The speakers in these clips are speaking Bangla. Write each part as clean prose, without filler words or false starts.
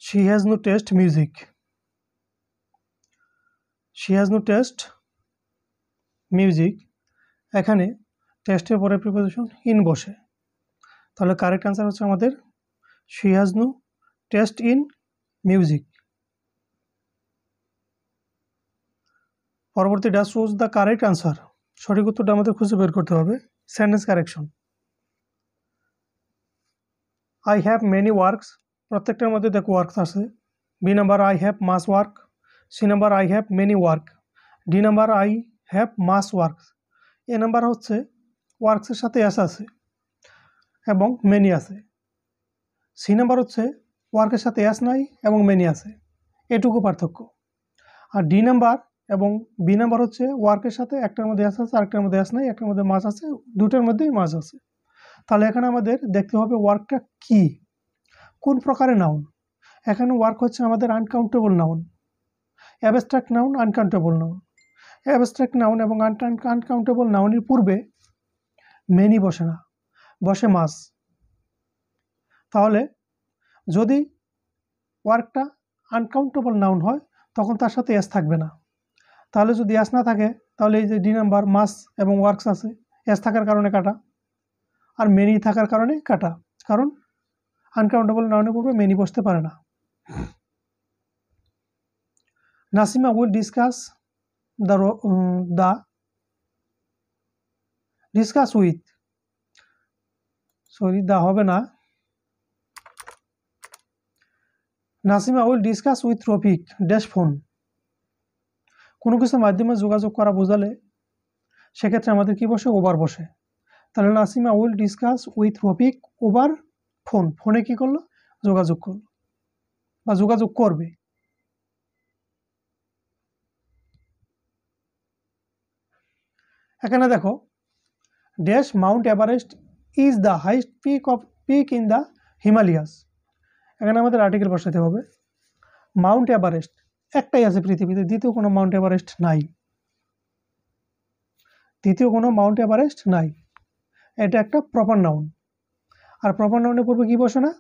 She has no taste music. She has no taste music. এখানে টেস্টের পরে প্রিপোজিশন ইন বসে, তাহলে কারেক্ট অ্যান্সার হচ্ছে আমাদের she has no taste in music. পরবর্তী does choose the correct answer, সঠিক উত্তরটা আমাদের খুঁজে বের করতে হবে। Sentence correction, I have many works, প্রত্যেকটার মধ্যে দেখো ওয়ার্কস আছে। B number I have much work, C number I have many work, D number I have much works. A number হচ্ছে ওয়ার্কসের সাথে এস আছে এবং মেনি আছে। সি নাম্বার হচ্ছে ওয়ার্কের সাথে এস নাই এবং মেনি আছে, এটুকু পার্থক্য। আর ডি নাম্বার এবং বি নাম্বার হচ্ছে ওয়ার্কের সাথে একটার মধ্যে এস আছে, আরেকটার মধ্যে এস নাই, একটার মধ্যে মাস আছে, দুটোর মধ্যেই মাস আছে। তাহলে এখানে আমাদের দেখতে হবে ওয়ার্কটা কি, কোন প্রকারের নাউন। এখানে ওয়ার্ক হচ্ছে আমাদের uncountable noun, abstract noun, uncountable noun. Abstract noun এবং আনকাউন্টেবল নাউনের পূর্বে মেনি বসে না, বসে মাস। তাহলে যদি ওয়ার্কটা আনকাউন্টেবল নাউন হয় তখন তার সাথে এস থাকবে না। তাহলে যদি এস না থাকে তাহলে এই যে ডি নাম্বার মাস এবং ওয়ার্কস আছে, এস থাকার কারণে কাটা, আর মেনি থাকার কারণে কাটা, কারণ আনকাউন্টেবল নাউনের পূর্বে মেনি বসতে পারে না। Nasima will discuss discuss with, sorry দা হবে না, Nasima will discuss with Rafiq dash phone. কোনো কিছুর মাধ্যমে যোগাযোগ করা বোঝালে সেক্ষেত্রে আমাদের কি বসে, ওভার বসে। তাহলে Nasima will discuss with Rafiq over phone, ফোনে কি করলো, যোগাযোগ করলো বা যোগাযোগ করবে। এখানে দেখো dash Mount Everest is the highest peak in the Himalayas. এখানে আমাদের আর্টিকেল বসাতে হবে। মাউন্ট এভারেস্ট একটাই আছে পৃথিবীতে, দ্বিতীয় কোনো মাউন্ট এভারেস্ট নাই, দ্বিতীয় কোনো মাউন্ট এভারেস্ট নাই। এটা একটা প্রপার নাউন, আর প্রপার নাউনের পূর্বে কি বসে না,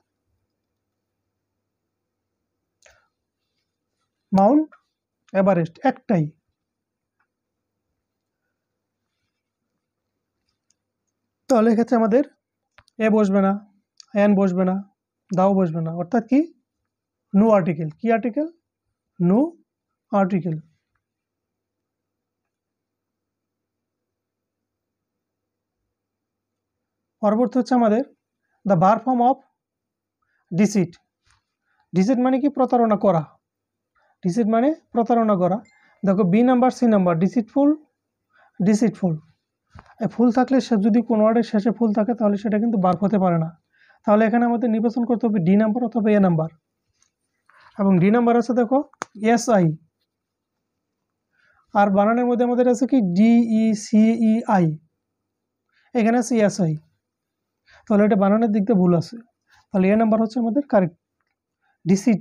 মাউন্ট এভারেস্ট একটাই। তাহলে এক্ষেত্রে আমাদের এ বসবে না, এন বসবে না, দাও বসবে না, অর্থাৎ কি নো আর্টিকেল। কি আর্টিকেল, নো আর্টিকেল। পরবর্তী হচ্ছে আমাদের the verb form of deceit. Deceit মানে কি, প্রতারণা করা। ডিসিট মানে প্রতারণা করা। দেখো বি নাম্বার সি নাম্বার, ডিসিটফুল, ডিসিটফুল। ফুল থাকলে সে যদি কোনো ওয়ার্ডের শেষে ফুল থাকে তাহলে সেটা কিন্তু ভার্ব হতে পারে না। তাহলে এখানে আমাদের নির্বাচন করতে হবে ডি নাম্বার অথবা এ নাম্বার, এবং ডি নাম্বার আছে দেখো এস আই, আর বানানের মধ্যে আমাদের আছে কি ডিই সিই আই, এখানে আছে এস আই। তাহলে এটা বানানের দিক দিয়ে ভুল আছে, তাহলে এ নাম্বার হচ্ছে আমাদের কারেক্ট। ডিসিট,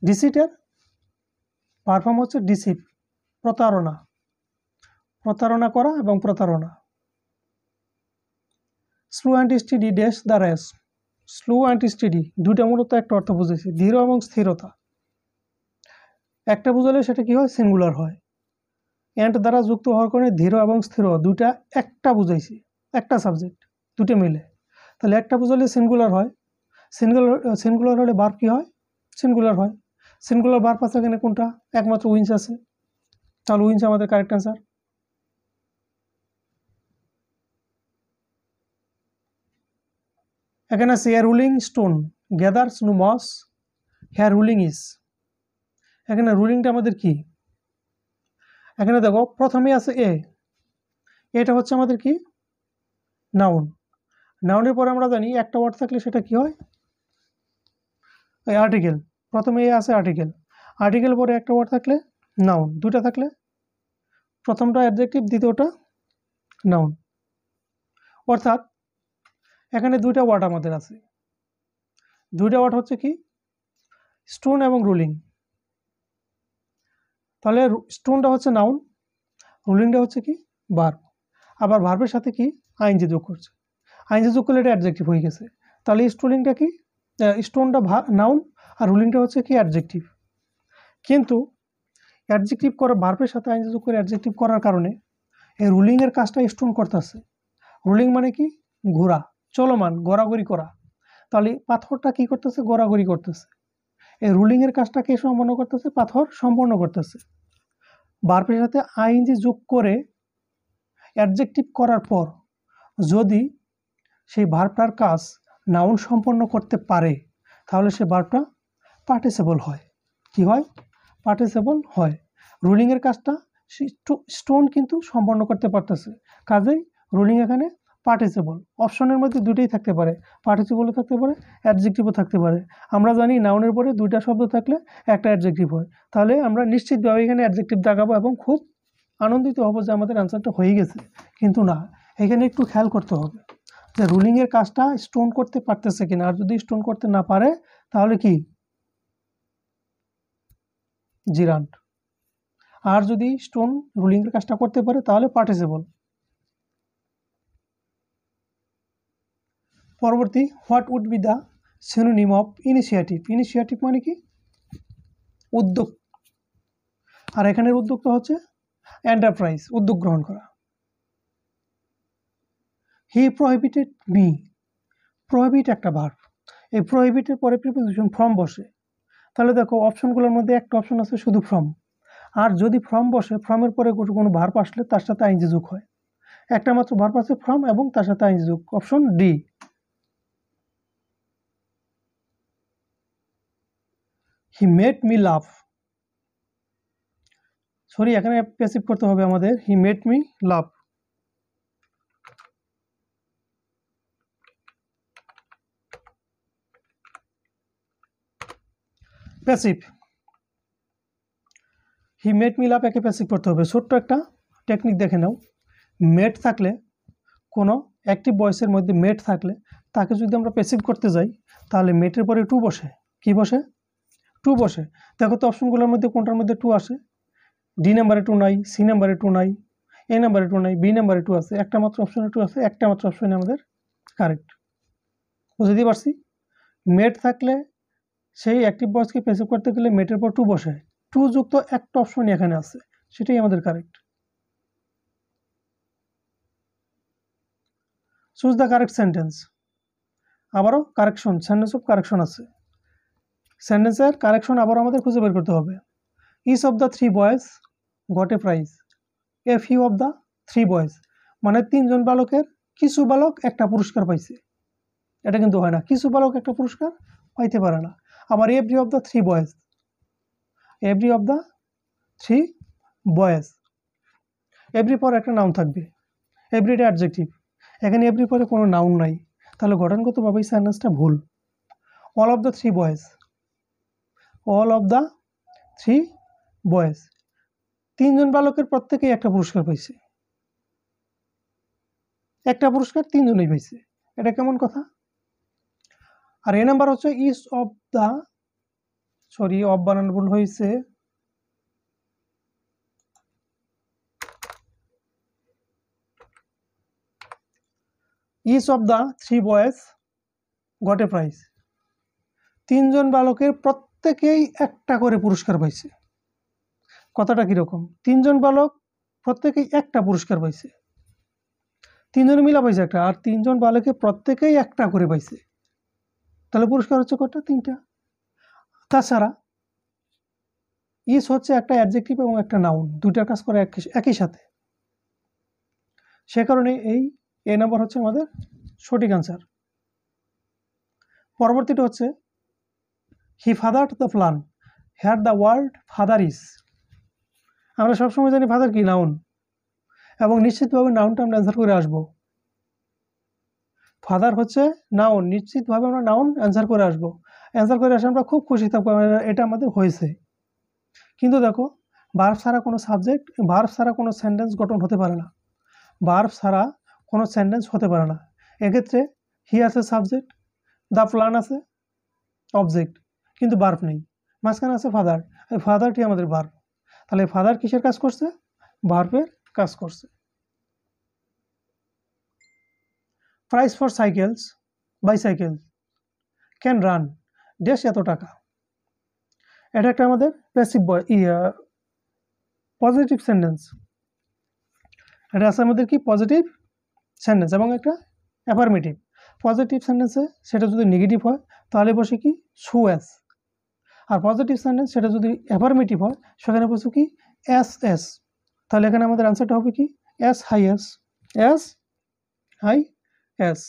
ডিসিটের পারফর্ম হচ্ছে ডিসিট, প্রতারণা, প্রতারণা করা এবং প্রতারণা। Slow and steady dash the race. Slow and steady দুইটা মূলত একটা অর্থ বুঝেছি, ধীর এবং স্থিরতা। একটা বুঝালে সেটা কি হয়, সিঙ্গুলার হয়। অ্যান্ড দ্বারা যুক্ত হওয়ার কারণে ধীর এবং স্থির দুইটা একটা বুঝাইছি, একটা সাবজেক্ট, দুটো মিলে। তাহলে একটা বুঝালে সিঙ্গুলার হয়, সিঙ্গুলার হলে ভার্ব কি হয়, সিঙ্গুলার হয়। সিঙ্গুলার ভার্ব আছে এখানে কোনটা, একমাত্র উইন্স আছে, তাহলে উইন্স আমাদের কারেক্ট অ্যান্সার। এখানে আছে a rolling stone gathers no moss here rolling is. এখানে রুলিংটা আমাদের কি, এখানে দেখো প্রথমে আছে এ, এটা হচ্ছে আমাদের কি নাউন। নাউনের পরে আমরা জানি একটা ওয়ার্ড থাকলে সেটা কি হয়, ওই আর্টিকেল। প্রথমে এ আছে আর্টিকেল, আর্টিকেল পরে একটা ওয়ার্ড থাকলে নাউন, দুটা থাকলে প্রথমটা অ্যাডজেক্টিভ, দ্বিতীয়টা নাউন। অর্থাৎ এখানে দুইটা ওয়ার্ড আমাদের আছে, দুইটা ওয়ার্ড হচ্ছে কি স্টোন এবং রুলিং। তাহলে স্টোনটা হচ্ছে নাউন, রুলিংটা হচ্ছে কি ভার্ব। আবার ভার্বের সাথে কি আইএনজি যোগ করছে, আইএনজি যোগ করলে এটা অ্যাডজেক্টিভ হয়ে গেছে। তাহলে স্টোনটা কি, স্টোনটা নাউন আর রুলিংটা হচ্ছে কি অ্যাডজেক্টিভ। কিন্তু অ্যাডজেক্টিভ করে ভার্বের সাথে আইএনজি যোগ করে অ্যাডজেক্টিভ করার কারণে এই রুলিংয়ের কাজটা স্টোন করতেছে। রুলিং মানে কি? ঘোরা, চলমান, গড়াগড়ি করা। তাহলে পাথরটা কি করতেছে? গড়াগড়ি করতেছে। এই রুলিংয়ের কাজটা কে সম্পন্ন করতেছে? পাথর সম্পন্ন করতেছে। ভার্বের সাথে আইএনজি যোগ করে অ্যাডজেক্টিভ করার পর যদি সেই ভার্বটার কাজ নাউন সম্পন্ন করতে পারে তাহলে সে ভার্বটা পার্টিসিপল হয়। কি হয়? পার্টিসিপল হয়। রুলিংয়ের কাজটা স্টোন কিন্তু সম্পন্ন করতে পারতেছে, কাজেই রুলিং এখানে পার্টিসিপল। অপশনের মধ্যে দুটোই থাকতে পারে, পার্টিসিপলও থাকতে পারে, অ্যাডজেক্টিভও থাকতে পারে। আমরা জানি নাউনের পরে দুইটা শব্দ থাকলে একটা অ্যাডজেক্টিভ হয়। তাহলে আমরা নিশ্চিতভাবে এখানে অ্যাডজেক্টিভ দাগাবো এবং খুব আনন্দিত হব যে আমাদের অ্যান্সারটা হয়ে গেছে। কিন্তু না, এখানে একটু খেয়াল করতে হবে যে রুলিংয়ের কাজটা স্টোন করতে পারতেছে কিনা। আর যদি স্টোন করতে না পারে তাহলে কি? জিরান্ট। আর যদি স্টোন রুলিংয়ের কাজটা করতে পারে তাহলে পার্টিসিপল। পরবর্তী, what would be the synonym of initiative? Initiative মানে কি? উদ্যোগ। আর এখানের উদ্যোগটা হচ্ছে এন্টারপ্রাইজ, উদ্যোগ গ্রহণ করা। হি প্রহিবিটেড মি। প্রহিবিট একটা ভার্ব। এই প্রহিবিটের পরে প্রিপোজিশন ফ্রম বসে। তাহলে দেখো অপশনগুলোর মধ্যে একটা অপশন আছে শুধু ফ্রম। আর যদি ফ্রম বসে, ফ্রমের পরে কোনো ভার্ব আসলে তার সাথে আইএনজি যোগ হয়। একটা মাত্র ভার্ব আছে ফ্রম এবং তার সাথে আইএনজি যোগ, option D. He made me love. Sorry, এখানে প্যাসিভ করতে হবে আমাদের। He made me love. Passive. He made me লাভ একে প্যাসিভ করতে হবে। ছোট্ট একটা টেকনিক দেখে নাও। মেড থাকলে, কোনো অ্যাক্টিভ ভয়েসের মধ্যে মেড থাকলে তাকে যদি আমরা প্যাসিভ করতে যাই তাহলে মেটের পরে টু বসে। কি বসে? টু বসে। দেখো তো অপশনগুলোর মধ্যে কোনটার মধ্যে টু আসে? ডি নাম্বারে টু নাই, সি নাম্বারে টু নাই, এ নাম্বারে টু নাই, বি নাম্বারে টু আছে, একটা মাত্র অপশনে টু আছে। একটা মাত্র অপশনে আমাদের কারেক্ট। বুঝতে পারছি? মেট থাকলে সেই অ্যাক্টিভ ভয়েসকে প্যাসিভ করতে গেলে মেটের পর টু বসে। টু যুক্ত একটা অপশনই এখানে আছে, সেটাই আমাদের correct. Choose the correct sentence. আবারও কারেকশন, সেন্টেন্স অফ কারেকশন আছে। সেন্টেন্সের কারেকশন আবারও আমাদের খুঁজে বের করতে হবে। Each of the three boys got a prize. A few of the three boys মানে তিনজন বালকের কিছু বালক একটা পুরস্কার পাইছে। এটা কিন্তু হয় না, কিছু বালক একটা পুরস্কার পাইতে পারে না। আবার every of the three boys, every of the three boys, every পর একটা নাউন থাকবে, এভরিটা অ্যাডজেক্টিভ। এখানে এভরি পরে কোনো নাউন নাই, তাহলে গঠনগতভাবে সেন্টেন্সটা ভুল। All of the three boys, all of the three boys, তিনজন বালকের প্রত্যেকেই একটা পুরস্কার পাইছে। একটা পুরস্কার তিনজনেই পাইছে, এটা কেমন কথা? আর এ নাম্বার হচ্ছে each of the, sorry of বানানো ভুল হয়েছে, each of the three boys got a prize. তিনজন বালকের প্রত্যেকেই একটা করে পুরস্কার পাইছে। কথাটা কিরকম? তিনজন বালক প্রত্যেকেই একটা পুরস্কার পাইছে, তিনজন মিলা পাইছে একটা, আর তিনজন বালকের প্রত্যেকেই একটা করে পাইছে, তাহলে পুরস্কার হচ্ছে কটা? তিনটা। তাছাড়া ইচ হচ্ছে একটা অ্যাডজেক্টিভ এবং একটা নাউন, দুইটার কাজ করে একই সাথে। সে কারণে এই এ নাম্বার হচ্ছে আমাদের সঠিক আনসার। পরবর্তীটা হচ্ছে he fathered the plan here the word father is. আমরা সবসময় জানি ফাদার কি? নাউন, এবং নিশ্চিতভাবে নাউনটা আমরা অ্যান্সার করে আসবো। ফাদার হচ্ছে নাউন, নিশ্চিতভাবে আমরা নাউন অ্যান্সার করে আসবো। অ্যান্সার করে আসে আমরা খুব খুশি থাকবো, এটা আমাদের হয়েছে। কিন্তু দেখো, ভার্ব ছাড়া কোনো সাবজেক্ট, ভার্ব ছাড়া কোনো সেন্টেন্স গঠন হতে পারে না, ভার্ব ছাড়া কোনো সেন্টেন্স হতে পারে না। এক্ষেত্রে হি আছে সাবজেক্ট, দ্য প্ল্যান আছে অবজেক্ট, কিন্তু ভার্ব নেই। মাঝখানে আছে ফাদার, এই ফাদারটি আমাদের ভার্ব। তাহলে ফাদার কিসের কাজ করছে? ভার্বের কাজ করছে। Price for cycles, bicycle can run dash এত টাকা। এটা একটা আমাদের প্যাসিভ পজিটিভ সেন্টেন্স। এটা আছে আমাদের কি পজিটিভ সেন্টেন্স এবং একটা অ্যাফার্মেটিভ। পজিটিভ সেন্টেন্সে সেটা যদি নেগেটিভ হয় তাহলে বসে কি সু এস, আর পজিটিভ সেন্টেন্স সেটা যদি অ্যাফার্মেটিভ হয় সেখানে বসে কি এস এস। তাহলে এখানে আমাদের অ্যান্সারটা হবে কি as high as, as high S.